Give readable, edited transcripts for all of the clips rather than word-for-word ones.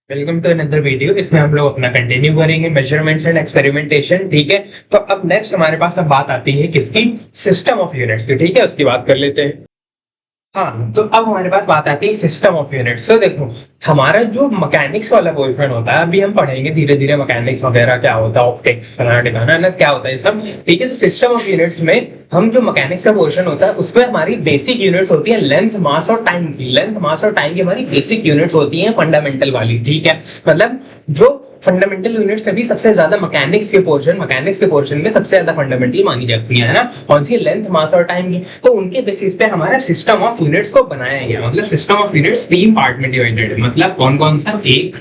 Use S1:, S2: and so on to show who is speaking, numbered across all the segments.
S1: Welcome to another video. इसमें हम लोग अपना कंटिन्यू करेंगे मेजरमेंट्स एंड एक्सपेरिमेंटेशन। ठीक है, तो अब नेक्स्ट हमारे पास अब बात आती है किसकी? सिस्टम ऑफ यूनिट्स की। ठीक है, उसकी बात कर लेते हैं। हाँ, तो अब हमारे पास बात आती है सिस्टम ऑफ यूनिट्स। तो देखो, हमारा जो मैकेनिक्स वाला पोर्शन होता है, अभी हम पढ़ेंगे धीरे धीरे मैकेनिक्स वगैरह क्या होता है, ऑप्टिक्स फलाना ढिकाना ना क्या होता है ये सब। ठीक है, तो सिस्टम ऑफ यूनिट्स में हम जो मैकेनिक्स का पोर्शन होता है उसमें हमारी बेसिक यूनिट्स होती है लेंथ, मास और टाइम की। लेंथ, मास और टाइम की हमारी बेसिक यूनिट्स होती है, फंडामेंटल वाली। ठीक है, मतलब जो फंडामेंटल यूनिट्स में भी सबसे ज्यादा मैकेनिक्स के पोर्शन में सबसे ज्यादा फंडामेंटल मानी जाती है ना, कौन सी? लेंथ, मास और टाइम की। तो उनके बेसिस पे हमारा सिस्टम ऑफ यूनिट्स को बनाया गया। मतलब सिस्टम ऑफ यूनिट्स तीन पार्ट में डिवाइडेड है। मतलब कौन कौन सा? एक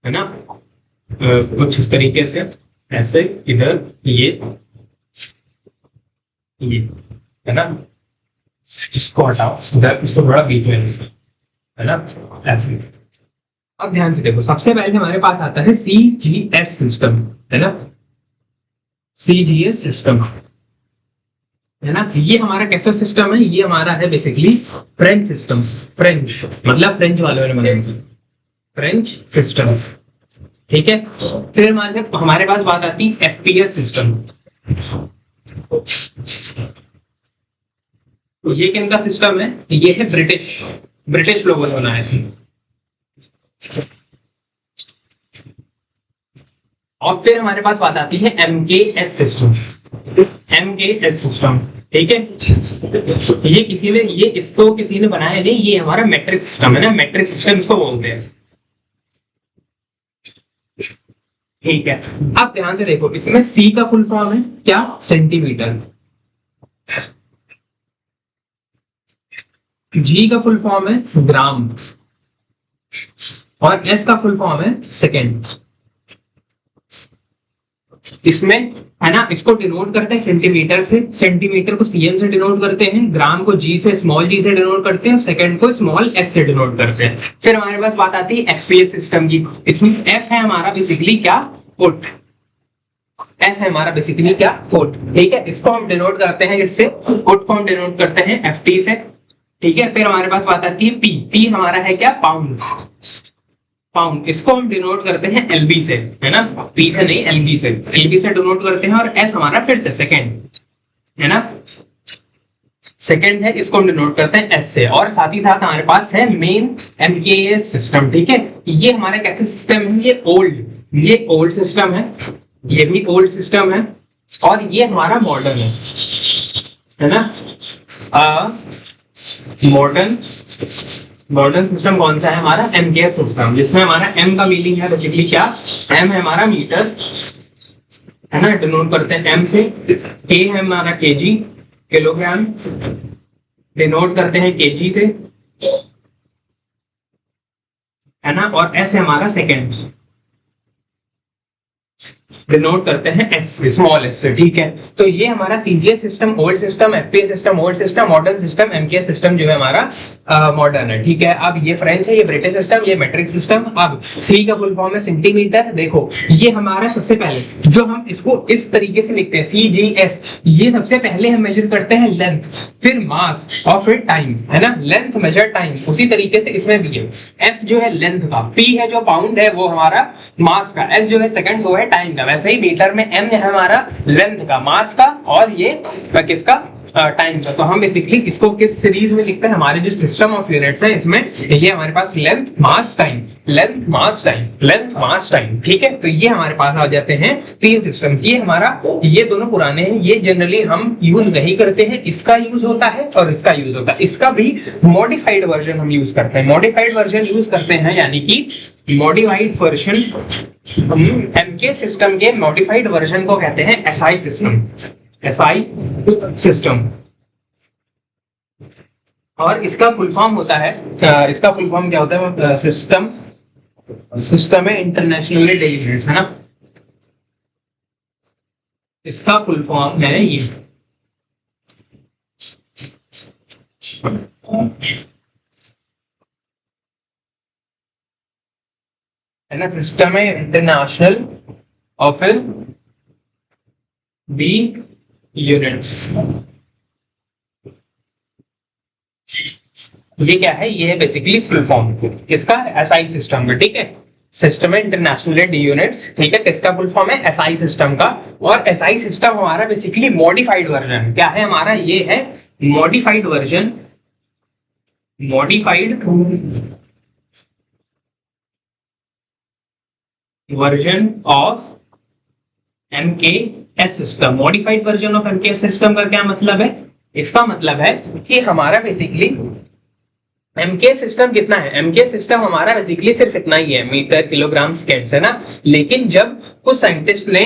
S1: है ना, कुछ इस तरीके से, ऐसे इधर ये है ना, इसको हटाओ इधर, इसको थोड़ा बीच में है ना, ऐसे। अब ध्यान से देखो, सबसे पहले हमारे पास आता है CGS सिस्टम, है ना, CGS सिस्टम, है ना। ये हमारा कैसा सिस्टम है? ये हमारा है बेसिकली फ्रेंच सिस्टम। फ्रेंच मतलब फ्रेंच वालों ने बनाया, फ्रेंच सिस्टम। ठीक है, फिर हमारे पास बात आती है FPS सिस्टम। ये किनका सिस्टम है? ये है ब्रिटिश, ब्रिटिश लोगों ने बनाया है। और फिर हमारे पास बात आती है MKS सिस्टम। MKS सिस्टम, ठीक है, ये किसी ने, ये इसको किसी ने बनाया नहीं, ये हमारा मैट्रिक सिस्टम है ना, मैट्रिक सिस्टम इसको बोलते हैं। ठीक है, अब ध्यान से देखो, इसमें C का फुल फॉर्म है क्या? सेंटीमीटर। G का फुल फॉर्म है ग्राम, और S का फुल फॉर्म है सेकेंड। इसमें है ना, इसको डिनोट करते हैं सेंटीमीटर से, सेंटीमीटर को CM से डिनोट करते हैं, ग्राम को G से, स्मॉल g से डिनोट करते हैं, सेकंड को स्मॉल s से डिनोट करते हैं। फिर हमारे पास बात आती है FPS सिस्टम की। इसमें F है हमारा बेसिकली क्या? फुट। F है हमारा बेसिकली क्या? फुट। ठीक है, इसको हम डिनोट करते हैं इससे, फुट को हम डिनोट करते हैं FT से। ठीक है, फिर हमारे पास बात आती है P। P हमारा है क्या? पाउंड। पाउंड, इसको हम डिनोट करते हैं LB से, है ना, P है नहीं, LB से, LB से डिनोट करते हैं। और S हमारा फिर से सेकेंड, है ना, सेकेंड है, इसको हम डिनोट करते हैं S से। और साथ ही साथ हमारे पास है मेन MKS सिस्टम। ठीक है, ये हमारा कैसे सिस्टम है? ये ओल्ड सिस्टम है, ये भी ओल्ड सिस्टम है, और ये हमारा मॉडर्न है ना। मॉडर्न, मॉडर्न सिस्टम कौन सा है? हमारा MKS सिस्टम, जिसमें हमारा M का मीनिंग है बेसिकली क्या? M है हमारा मीटर्स, है ना, डिनोट करते हैं M से। K है हमारा KG, किलोग्राम, डिनोट करते हैं KG से, है ना। और S है हमारा सेकेंड, डिनोट करते हैं S, स्मॉल s से। ठीक है, तो ये हमारा CGS system old system, FPS system old system, modern system MKS system जो है हमारा मॉडर्न है। ठीक है, अब ये फ्रेंच है, ये ब्रिटिश सिस्टम, ये मैट्रिक सिस्टम। अब C का फुल फॉर्म है सेंटीमीटर। देखो, ये हमारा सबसे पहले जो हम इसको इस तरीके से लिखते हैं CGS, ये सबसे पहले हम मेजर करते हैं लेंथ, फिर मास और फिर टाइम, है ना। Length, measure, time. उसी तरीके से इसमें भी है, F जो है लेंथ का, P है जो पाउंड है वो हमारा मास का, S जो है सेकंड्स वो है टाइम का। वैसे ही मीटर में M है हमारा लेंथ का, मास का, और ये किसका? टाइम का। तो हम बेसिकली इसको किस सीरीज में लिखते हैं? हमारे जो सिस्टम ऑफ यूनिट्स है इसमें ये हमारे पास लेंथ, मास, टाइम, लेंथ, मास, टाइम, लेंथ, मास, टाइम। ठीक है, तो ये हमारे पास आ जाते हैं तीन सिस्टम्स। ये हमारा, ये दोनों पुराने हैं, ये जनरली हम यूज नहीं करते हैं, इसका यूज होता है और इसका यूज होता है। इसका भी मॉडिफाइड वर्जन हम यूज करते हैं, मॉडिफाइड वर्जन यूज करते हैं, यानी कि मॉडिफाइड वर्जन, MK सिस्टम के मॉडिफाइड वर्जन को कहते हैं SI सिस्टम, SI सिस्टम। और इसका फुल फॉर्म होता है, इसका फुल फॉर्म क्या होता है? सिस्टम, सिस्टम है इंटरनेशनली डेलिब्रेट, है ना। इसका फुल फॉर्म है ये, है ना, सिस्टम है इंटरनेशनल और फिर बी यूनिट्स। ये क्या है, ये है बेसिकली फुल फॉर्म किसका, एसआई सिस्टम का, ठीक है, सिस्टम इंटरनेशनल यूनिट्स, ठीक है, किसका फुल फॉर्म है, एसआई सिस्टम का। और एसआई सिस्टम हमारा बेसिकली मॉडिफाइड वर्जन क्या है हमारा, ये है modified version, modified version of MKS system. Modified version of MKS system का क्या मतलब है, इसका मतलब है कि हमारा बेसिकली एमके सिस्टम कितना है, एमके सिस्टम हमारा बेसिकली सिर्फ इतना ही है, मीटर किलोग्राम सेकेंड्स, है ना। लेकिन जब कुछ साइंटिस्ट ने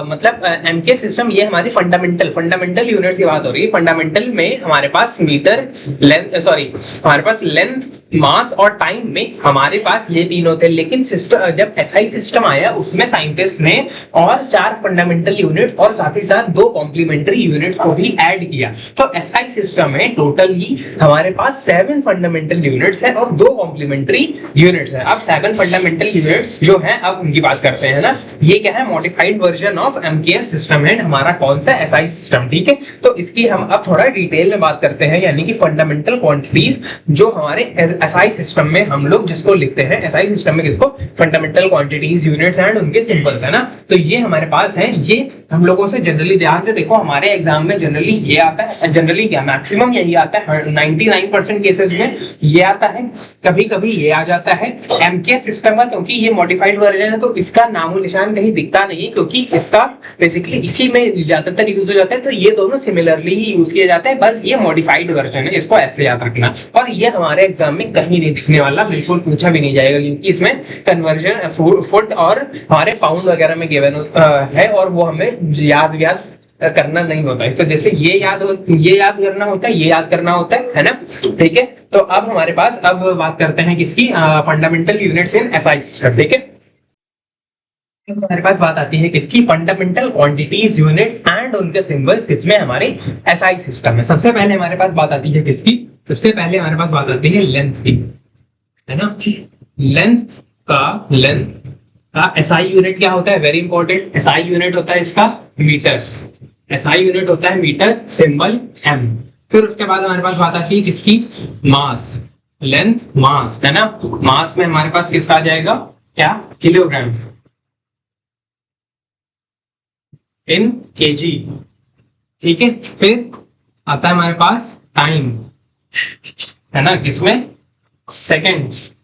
S1: मतलब एमके सिस्टम, ये हमारी फंडामेंटल यूनिट्स की बात हो रही है। फंडामेंटल में हमारे पास मीटर, लेंथ, सॉरी हमारे पास लेंथ, मास और टाइम में हमारे पास ये तीनों थे। लेकिन सिस्टम जब एसआई सिस्टम आया उसमें साइंटिस्ट ने और 4 फंडामेंटल यूनिट्स और साथ ही साथ 2 कॉम्प्लीमेंट्री यूनिट्स को भी ऐड किया। तो एसआई सिस्टम में टोटली हमारे पास 7 फंडामेंटल यूनिट्स है और 2 कॉम्प्लीमेंट्री यूनिट्स है। अब 7 फंडामेंटल यूनिट्स जो है, अब उनकी बात करते हैं ना। ये क्या है, modified version of MKS system है हमारा, कौन सा, एसआई सिस्टम, ठीक है। तो इसकी हम अब थोड़ा डिटेल में बात करते हैं, यानी कि फंडामेंटल क्वांटिटीज जो हमारे एसआई सिस्टम में हम लोग जिसको लिखते हैं, एसआई सिस्टम में किसको, फंडामेंटल क्वांटिटीज, यूनिट्स एंड उनके सिंबल्स, है ना। तो ये हमारे पास है, ये हम लोगों से जनरली ध्यान से देखो, हमारे एग्जाम में जनरली ये आता है, जनरली क्या मैक्सिमम यही आता है, 99% केसेस में ये आता है, कभी कभी ये आ जाता है एमकेएस सिस्टम का। क्योंकि ये मॉडिफाइड वर्जन है तो इसका नामो निशान कहीं दिखता नहीं, क्योंकि इसका बेसिकली इसी में ज्यादातर यूज हो जाता है। तो ये दोनों सिमिलरली ही यूज किया जाता है, बस ये मॉडिफाइड वर्जन है, इसको ऐसे याद रखना। और ये हमारे एग्जाम में कहीं नहीं दिखने वाला, बिल्कुल पूछा भी नहीं जाएगा, क्योंकि इसमें कन्वर्जन फुट और हमारे पाउंड वगैरह में गिवन है, और वो हमें याद करना नहीं होता। इससे जैसे ये याद करना होता है, ये याद करना होता है ना, ठीक है। तो अब हमारे पास, अब बात करते हैं किसकी, fundamental units in SI system, ठीक है। हमारे पास बात आती है किसकी, फंडामेंटल क्वांटिटीज, यूनिट्स एंड उनके सिंबल्स किसमें, हमारे एसआई सिस्टम में। सबसे पहले हमारे पास बात आती है किसकी, सबसे पहले हमारे पास बात आती है लेंथ की, है ना। लेंथ का एसआई यूनिट क्या होता है, वेरी इंपॉर्टेंट, एसआई यूनिट होता है इसका मीटर, एसआई यूनिट होता है मीटर, सिंबल एम। फिर उसके बाद हमारे पास बात आती है किसकी, मास, लेंथ मास, है ना। मास में हमारे पास किसका आ जाएगा, क्या, किलोग्राम इन केजी, ठीक है। फिर आता है हमारे पास टाइम, है ना, किसमें, सेकेंड्स,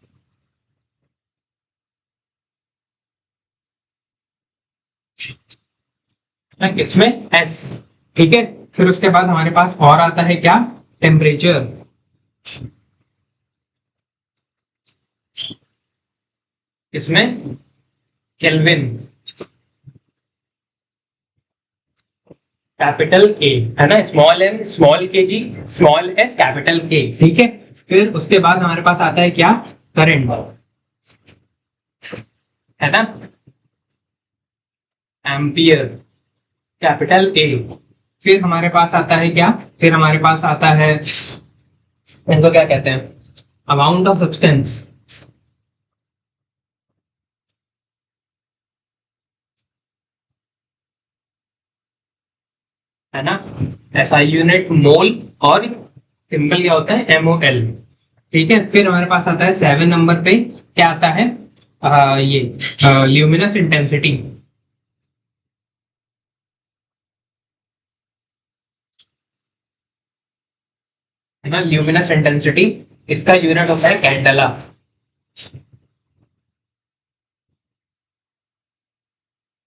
S1: किसमें, एस, ठीक है। फिर उसके बाद हमारे पास और आता है क्या, टेम्परेचर, इसमें केल्विन, कैपिटल के, है ना, स्मॉल एम स्मॉल के जी, स्मॉल एस कैपिटल के, ठीक है। फिर उसके बाद हमारे पास आता है क्या, करंट, है ना, एम्पियर, कैपिटल ए। फिर हमारे पास आता है क्या, फिर हमारे पास आता है, इनको क्या कहते हैं, अमाउंट ऑफ सब्सटेंस, है ना, एसआई यूनिट मोल, और सिंबल क्या होता है, एमओएल, ठीक है। फिर हमारे पास आता है 7 नंबर पे, क्या आता है, ये ल्यूमिनस इंटेंसिटी, है ना, ल्यूमिनस इंटेंसिटी, इसका यूनिट होता है कैंडेला।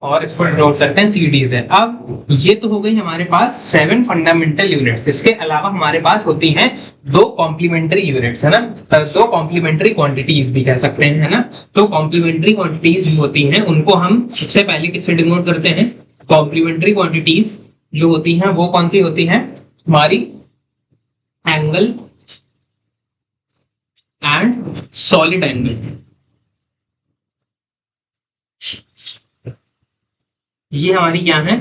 S1: और इसको नोट करते हैं सीडीज है। अब ये तो हो गई हमारे पास 7 फंडामेंटल यूनिट्स। इसके अलावा हमारे पास होती हैं 2 कॉम्प्लीमेंट्री यूनिट्स, है ना, 2 कॉम्प्लीमेंट्री क्वांटिटीज भी कह सकते हैं, है ना। तो कॉम्प्लीमेंट्री क्वांटिटीज जो होती हैं उनको हम सबसे पहले किससे डिनोट करते हैं, कॉम्प्लीमेंट्री क्वांटिटीज जो होती हैं वो कौन सी होती हैं, हमारी एंगल एंड सॉलिड एंगल, ये हमारी क्या है,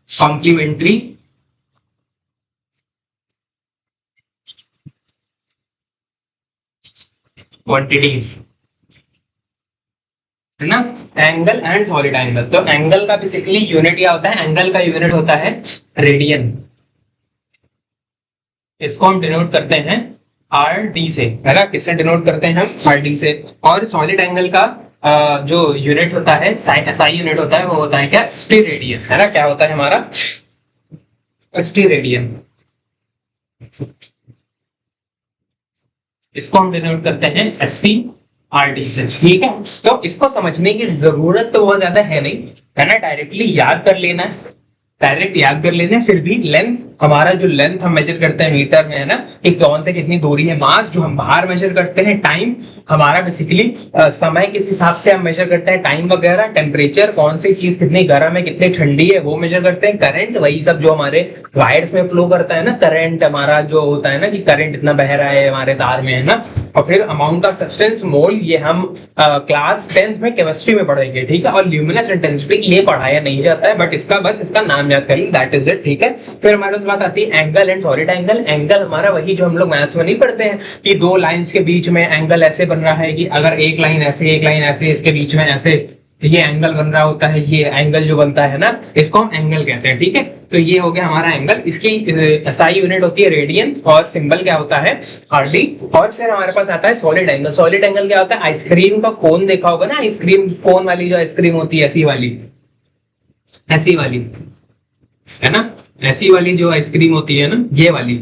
S1: कॉम्प्लीमेंट्री क्वांटिटीज, है ना, एंगल एंड सॉलिड एंगल। तो एंगल का बेसिकली यूनिट क्या होता है, एंगल का यूनिट होता है रेडियन, इसको हम डिनोट करते हैं आर डी से, है ना, किससे डिनोट करते हैं हम, आर डी से। और सॉलिड एंगल का जो यूनिट होता है, एसआई यूनिट होता है, वो होता है क्या, एसटी रेडियन, है ना, क्या होता है हमारा, एसटी रेडियन। इसको हम डिनोट करते हैं एसटी आर डी से, ठीक है। तो इसको समझने की जरूरत तो बहुत ज्यादा है नहीं, है ना, डायरेक्टली याद कर लेना है, डायरेक्ट याद कर लेना है। फिर भी लेंथ, हमारा जो लेंथ हम मेजर करते हैं मीटर में, है ना, कि कौन से कितनी दूरी है, मास जो हम बाहर मेजर करते हैं, टाइम हमारा बेसिकली समय किस हिसाब से हम मेजर करते हैं, टाइम वगैरह, टेम्परेचर, कौन सी चीज कितनी गर्म है कितनी ठंडी है वो मेजर करते हैं, करंट, वही सब जो हमारे वायर्स में फ्लो करता है ना, करंट हमारा जो होता है ना, कि करंट इतना बह रहा है हमारे तार में, है ना। और फिर अमाउंट ऑफ सब्सटेंस मोल, ये हम क्लास 10th में केमिस्ट्री में पढ़ेंगे, ठीक है। और ल्यूमिनस इंटेंसिटी ये पढ़ाया नहीं जाता है, बट इसका बस इसका नाम याद करिए, दैट इज इट, ठीक है। फिर हमारे पास बात आती है angle and solid angle. Angle हमारा वही जो हम लोग मैथ्स में नहीं पढ़ते हैं कि दो लाइंस के बीच में एंगल ऐसे बन रहा है कि अगर एक लाइन ऐसे एक लाइन ऐसे, इसके बीच में ऐसे ये एंगल बन रहा होता है, ये एंगल जो बनता है ना, इसको हम एंगल कहते हैं, ठीक है। तो ये हो गया हमारा एंगल, इसकी एसआई यूनिट होती है रेडियन और सिंबल क्या होता है, आरडी। और फिर हमारे पास आता है सॉलिड एंगल। सॉलिड एंगल क्या होता है, आइसक्रीम का कोन देखा होगा ना, आइसक्रीम कोन वाली जो आइसक्रीम होती है, ऐसी वाली, ऐसी वाली, है ना, ऐसी वाली जो आइसक्रीम होती है ना, ये वाली।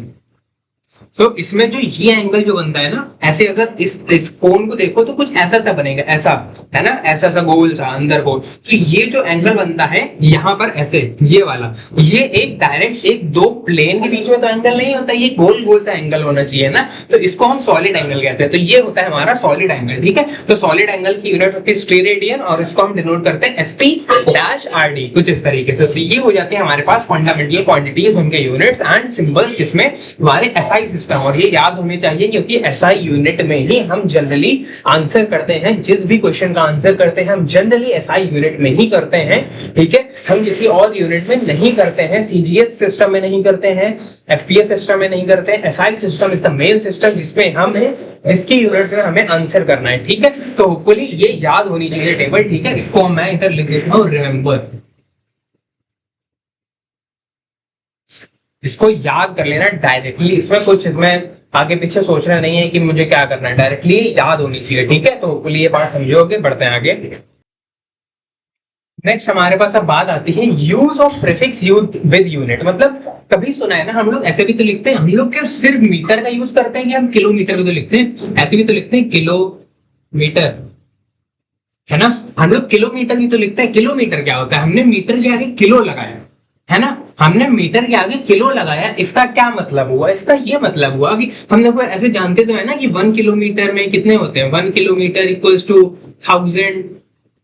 S1: तो इसमें जो ये एंगल जो बनता है ना, ऐसे अगर इस कोन को देखो तो कुछ ऐसा सा बनेगा, ऐसा, है ना, ऐसा सा गोल सा अंदर गोल। तो ये जो एंगल बनता है यहाँ पर ऐसे, ये वाला, ये एक डायरेक्ट एक दो प्लेन के बीच में तो एंगल नहीं होता, ये गोल गोल सा एंगल होना चाहिए ना, तो इसको हम सॉलिड एंगल कहते हैं। तो ये होता है हमारा सॉलिड एंगल, ठीक है। तो सॉलिड एंगल की यूनिट होती है स्टेरेडियन और इसको हम डिनोट करते हैं एसटी डैश आरडी, कुछ इस तरीके से। तो ये हो जाती है हमारे पास फंडामेंटल क्वांटिटीज, उनके यूनिट्स एंड सिंबल्स, जिसमें हमारे एसआई सिस्टम, और ये याद होने चाहिए क्योंकि एसआई यूनिट में ही हम जनरली आंसर करते हैं, जिस भी क्वेश्चन का आंसर करते हैं हम जनरली एसआई यूनिट में ही करते हैं, ठीक है। हम किसी और यूनिट में नहीं करते हैं, सीजीएस सिस्टम में नहीं करते हैं, एफपीएस सिस्टम में नहीं करते हैं। SI system is the main system जिसमें हम जिसकी यूनिट में हमें आंसर करना है, ठीक है। तो होपफुली ये याद होनी चाहिए टेबल, ठीक है। इसको मैं इधर लिख देता हूं, रिमेंबर, इसको याद कर लेना डायरेक्टली, इसमें कुछ मैं आगे पीछे सोचना नहीं है कि मुझे क्या करना है, डायरेक्टली याद होनी चाहिए, ठीक है। तो होपफुली ये बात समझोगे, बढ़ते हैं आगे। नेक्स्ट हमारे पास अब बात आती है use of prefix use with unit. मतलब कभी सुना है ना, हम लोग ऐसे भी तो लिखते हैं, हम लोग क्या सिर्फ मीटर का यूज करते हैं, कि हम किलोमीटर भी तो लिखते हैं, ऐसे भी तो लिखते हैं किलोमीटर, है ना। हम लोग किलोमीटर भी तो लिखते हैं। किलोमीटर क्या होता है, हमने मीटर के आगे किलो लगाया, है ना, हमने मीटर के आगे किलो लगाया। इसका क्या मतलब हुआ, इसका ये मतलब हुआ कि हम देखो ऐसे जानते तो है ना कि 1 किलोमीटर में कितने होते हैं, 1 किलोमीटर इक्वल्स टू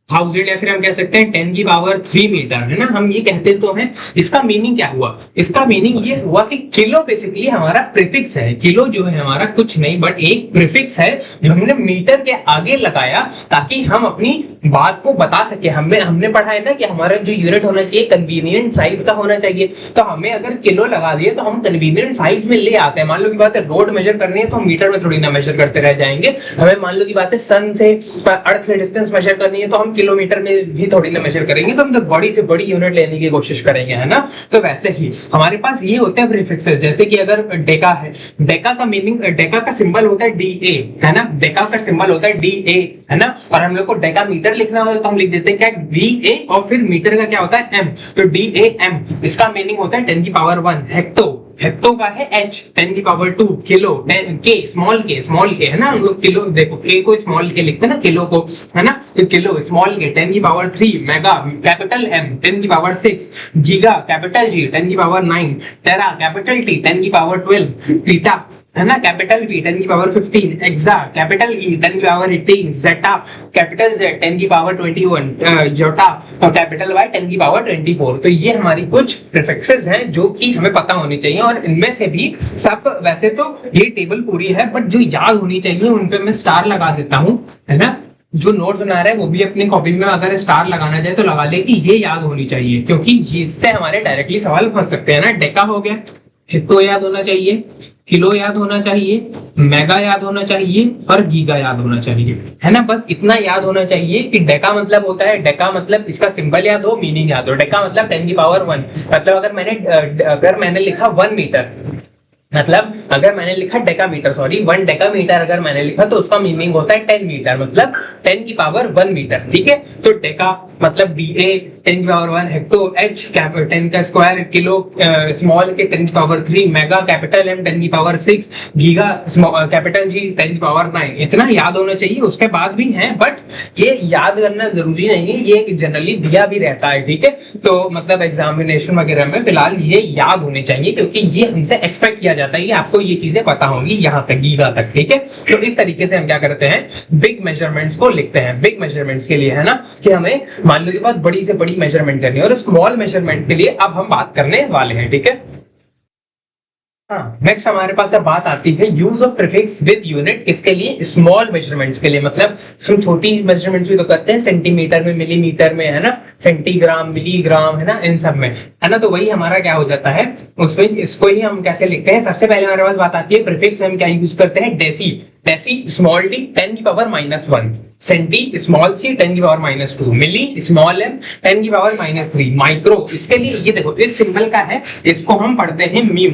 S1: 1000 या फिर हम कह सकते हैं 10 की पावर 3 मीटर, है ना, हम ये कहते तो हैं। इसका मीनिंग क्या हुआ, इसका मीनिंग ये हुआ कि किलो बेसिकली हमारा प्रीफिक्स है। किलो जो है हमारा कुछ नहीं बट एक प्रीफिक्स है जो हमने मीटर के आगे लगाया ताकि हम अपनी बात को बता सके। हमने पढ़ा है ना कि हमारा जो यूनिट होना चाहिए कन्वीनियंट साइज का होना चाहिए। तो हमें अगर किलो लगा दिए तो हम कन्वीनियंट साइज में ले आते हैं। मान लो की बात है रोड मेजर करनी है तो हम मीटर में थोड़ी ना मेजर करते रह जाएंगे। हमें मान लो की बात है सन से अर्थ से डिस्टेंस मेजर करनी है तो हम किलोमीटर में भी थोड़ी ना मेजर करेंगे, तो हम तो बड़ी से बड़ी यूनिट लेने की कोशिश करेंगे, है ना। तो वैसे ही हमारे पास ये होते हैं प्रीफिक्सेस। जैसे कि अगर डेका है, डेका का मीनिंग, डेका का सिंबल होता है DA, है ना, डेका का सिंबल होता है DA, है ना। और हम लोग को डेका मीटर लिखना होता है तो हम लिख देते हैं क्या, DA, और फिर मीटर का क्या होता है M, तो DAM। इसका मीनिंग होता है 10 की पावर 1। हेक्टो, हेक्टो का है H, 10 की पावर 2। किलो, K, स्मॉल के, है ना, हम लोग किलो देखो K को स्मॉल के लिखते हैं ना, किलो को, है ना, तो किलो स्मॉल के 10 की पावर 3। मेगा, कैपिटल M, 10 की पावर 6। गीगा, कैपिटल G, 10 की पावर 9। टेरा, कैपिटल T, 10 की पावर 12। पीटा, है ना, कैपिटल P, 10 की पावर 15। एक्सा, कैपिटल E, 10 की पावर 18। जेटा, कैपिटल Z, 10 की पावर 21। जोटा और कैपिटल Y, 10 की पावर 24। तो ये हमारी कुछ प्रीफिक्सेस हैं जो कि हमें पता होनी चाहिए, और इनमें से भी सब, वैसे तो ये टेबल पूरी है बट जो याद होनी चाहिए उन पे मैं स्टार लगा देता हूँ, है ना। जो नोट्स बना रहे हैं वो भी अपनी कॉपी में अगर स्टार लगाना चाहे तो लगा ले कि ये याद होनी चाहिए, क्योंकि इससे हमारे डायरेक्टली सवाल फंस सकते हैं ना। डेका हो गया, हेक्टो याद होना चाहिए, किलो याद होना चाहिए, मेगा याद होना चाहिए, और गीगा याद होना चाहिए, है ना। बस इतना याद होना चाहिए कि डेका मतलब होता है, डेका मतलब इसका सिंबल याद हो, मीनिंग याद हो। डेका मतलब 10 की पावर 1। मतलब अगर मैंने लिखा 1 मीटर, मतलब अगर मैंने लिखा डेकामीटर, सॉरी 1 डेकामीटर अगर मैंने लिखा तो उसका मीनिंग होता है 10 मीटर, मतलब 10 की पावर 1 मीटर, ठीक है। तो डेका मतलब DA 10 की पावर 1, हेक्टो H 10 का स्क्वायर, किलो स्मॉल के 10 की पावर 3, मेगा कैपिटल M 10 की पावर 6, गीगा कैपिटल G 10 की पावर 9। इतना याद होना चाहिए। उसके बाद भी है बट ये याद करना जरूरी नहीं है, ये जनरली दिया भी रहता है, ठीक है। तो मतलब एग्जामिनेशन वगैरह में फिलहाल ये याद होने चाहिए क्योंकि ये हमसे एक्सपेक्ट किया जाता है कि आपको ये चीजें पता होंगी यहाँ तक, गीगा तक, ठीक है। तो इस तरीके से हम क्या करते हैं, बिग मेजरमेंट्स को लिखते हैं। बिग मेजरमेंट्स के लिए है ना कि हमें मान लो कि बहुत बड़ी से बड़ी मेजरमेंट करनी है, और स्मॉल मेजरमेंट के लिए अब हम बात करने वाले हैं, ठीक है। हाँ, नेक्स्ट हमारे पास अब बात आती है use of prefix with unit, किसके लिए, स्मॉल मेजरमेंट्स के लिए। मतलब हम छोटी मेजरमेंट्स भी तो करते हैं, सेंटीमीटर में, मिलीमीटर में, है ना, सेंटीग्राम, मिलीग्राम, है ना, इन सब में, है ना। तो वही हमारा क्या हो जाता है उसमें, इसको ही हम कैसे लिखते हैं। सबसे पहले हमारे पास बात आती है प्रीफिक्स में हम क्या यूज करते हैं, डेसी। डेसी स्मॉल डी 10 की पावर -1, सेंटी स्मॉल सी 10 की पावर -2, मिली स्मॉल m 10 की पावर -3, माइक्रो इसके लिए ये देखो इस सिंबल का है, इसको हम पढ़ते हैं म्यू,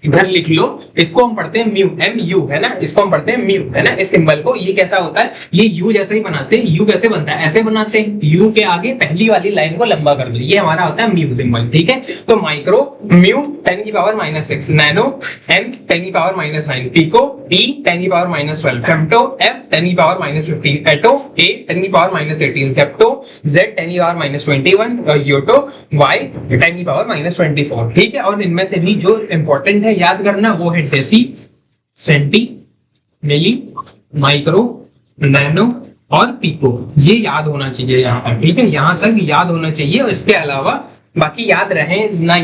S1: इधर लिख लो, इसको हम पढ़ते हैं म्यू, MU, है ना, इसको हम पढ़ते हैं म्यू, है ना। इस सिंबल को ये कैसा होता है, ये यू जैसे ही बनाते हैं। यू कैसे बनता है, ऐसे बनाते हैं, यू के आगे पहली वाली लाइन को लंबा कर दो, ये हमारा होता है म्यू सिंबल, ठीक है। तो माइक्रो म्यू 10 की पावर -6, नैनो M 10 की पावर -9, पिको E 10 की पावर -12, फेम्टो F 10 की पावर -15, एटो A 10 की पावर -18, जेप्टो Z 10 की पावर -21 और योटो Y 10 की पावर -24, ठीक है। और इनमें से भी जो इंपॉर्टेंट है याद करना वो है डेसी, सेंटी, मिली, माइक्रो, नैनो और पिको, ये याद होना चाहिए यहाँ पर, ठीक है। यहाँ तक याद होना चाहिए, और इसके अलावा बाकी याद रहे ना,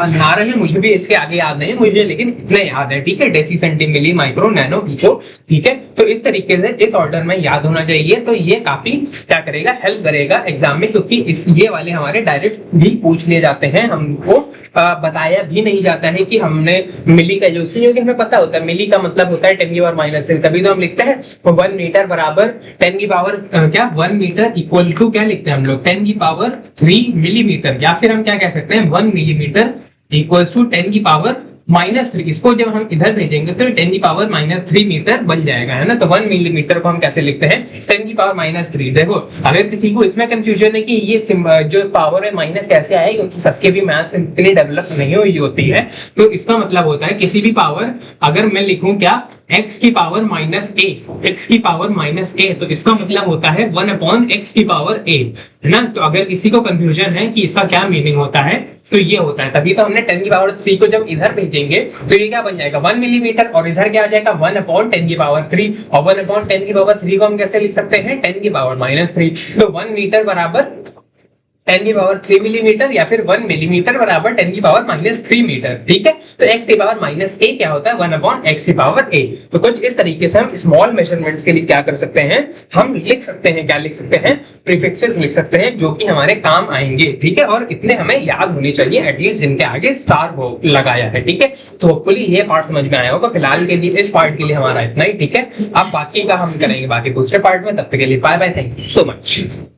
S1: ना रहे मुझे भी इसके आगे याद नहीं मुझे, लेकिन इतने याद है, ठीक है। डेसी, सेंटी, मिली, माइक्रो, नैनो, पिको, ठीक है। तो इस तरीके से इस ऑर्डर में याद होना चाहिए। तो ये काफी क्या करेगा, हेल्प करेगा एग्जाम में, क्योंकि इस ये वाले हमारे डायरेक्ट भी पूछ लिए जाते हैं। हमको बताया भी नहीं जाता है कि हमने मिली का यूज, क्योंकि हमें पता होता है मिली का मतलब होता है 10 की पावर -6, तभी तो हम लिखते हैं 1 मीटर बराबर 10 की पावर क्या 1 मीटर इक्वल टू क्या लिखते हैं हम लोग, 10 की पावर 3 मिलीमीटर, या फिर हम क्या कह सकते हैं 1 मिलीमीटर इक्वल्स टू 10 की पावर -3। इसको जब हम इधर भेजेंगे तो 10 की पावर -3 मीटर बन जाएगा, है ना। तो 1 मिलीमीटर को हम कैसे लिखते हैं, 10 की पावर -3। देखो अगर किसी को इसमें कंफ्यूजन है कि ये जो पावर है माइनस कैसे आए, क्योंकि सबके भी मैथ्स इतनी डेवलप नहीं हुई होती है, तो इसका मतलब होता है किसी भी पावर अगर मैं लिखूं क्या x की पावर -a, x की पावर -a, तो इसका मतलब होता है 1/x की पावर a, है ना। तो अगर किसी को कंफ्यूजन है कि इसका क्या मीनिंग होता है तो ये होता है, तभी तो हमने 10 की पावर 3 को जब इधर भेजेंगे तो ये क्या बन जाएगा 1 मिलीमीटर, और इधर क्या आ जाएगा 1/10 की पावर 3, और 1/10 की पावर 3 को हम कैसे लिख सकते हैं 10 की पावर -3। तो 1 मीटर बराबर 10 की पावर 3 मिलीमीटर, या फिर 1 मिलीमीटर बराबर 10 की पावर -3 मीटर, ठीक है। तो x की पावर -a क्या होता है 1/x की पावर a। तो कुछ इस तरीके से हम स्मॉल मेजरमेंट्स के लिए क्या कर सकते हैं, हम लिख सकते हैं, क्या लिख सकते हैं, प्रीफिक्सेस लिख सकते हैं, जो कि हमारे काम आएंगे, ठीक है। और इतने हमें याद होने चाहिए एटलीस्ट जिनके आगे स्टार हो लगाया है, ठीक है। तो होपफुली ये पार्ट समझ में आया होगा। फिलहाल के लिए इस पार्ट के लिए हमारा इतना ही, ठीक है। अब बाकी का हम करेंगे बाकी दूसरे पार्ट में, तब तक के लिए bye bye, thank you so much.